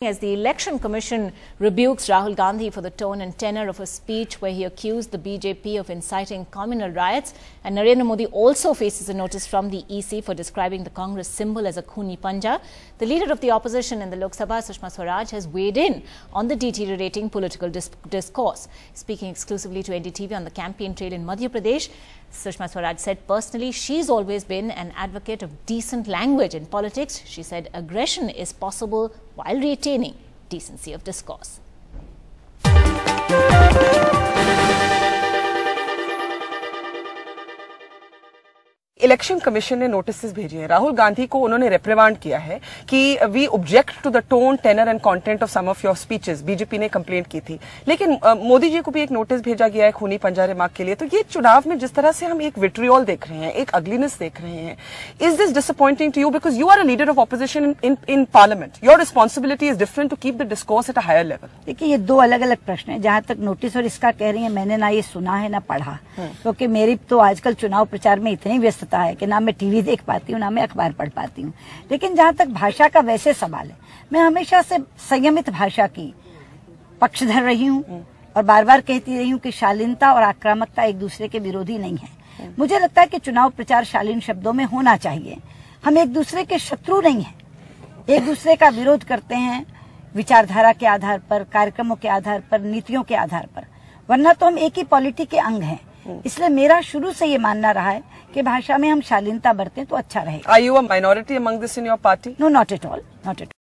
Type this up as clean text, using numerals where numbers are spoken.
As the Election Commission rebukes Rahul Gandhi for the tone and tenor of a speech where he accused the BJP of inciting communal riots, and Narendra Modi also faces a notice from the EC for describing the Congress symbol as a khuni panja, the leader of the opposition in the Lok Sabha, Sushma Swaraj, has weighed in on the deteriorating political discourse. Speaking exclusively to NDTV on the campaign trail in Madhya Pradesh, Sushma Swaraj said personally she's always been an advocate of decent language in politics. She said aggression is possible while retaining decency of discourse. Election commission ने notice भेजे हैं। राहुल गांधी को उन्होंने रिप्रिमांड किया है कि we object to the tone, tenor and content of some of your speeches. BJP ने complaint की थी, लेकिन मोदी जी को भी एक नोटिस भेजा गया है खूनी पंजा रिमार्क के लिए। तो ये चुनाव में जिस तरह से हम एक विट्रियोल देख रहे हैं, एक अगलीनेस देख रहे हैं, is this disappointing to you? Because you are a leader of opposition in parliament. Your responsibility is different to keep the discourse at a higher level. देखिए, ये दो अलग अलग प्रश्न है। जहां तक नोटिस और इसका कह रही है, मैंने ना ये सुना है ना पढ़ा, क्योंकि मेरी तो आजकल चुनाव प्रचार में इतनी व्यस्तता है कि ना मैं टीवी देख पाती हूँ ना मैं अखबार पढ़ पाती हूँ। लेकिन जहां तक भाषा का वैसे सवाल है, मैं हमेशा से संयमित भाषा की पक्षधर रही हूँ और बार बार कहती रही हूँ कि शालीनता और आक्रामकता एक दूसरे के विरोधी नहीं है। मुझे लगता है कि चुनाव प्रचार शालीन शब्दों में होना चाहिए। हम एक दूसरे के शत्रु नहीं हैं, एक दूसरे का विरोध करते हैं विचारधारा के आधार पर, कार्यक्रमों के आधार पर, नीतियों के आधार पर, वरना तो हम एक ही पॉलिटी के अंग हैं। इसलिए मेरा शुरू से ये मानना रहा है कि भाषा में हम शालीनता बरतें तो अच्छा रहेगा। Are you a minority among this in your party? No, not at all. Not at all.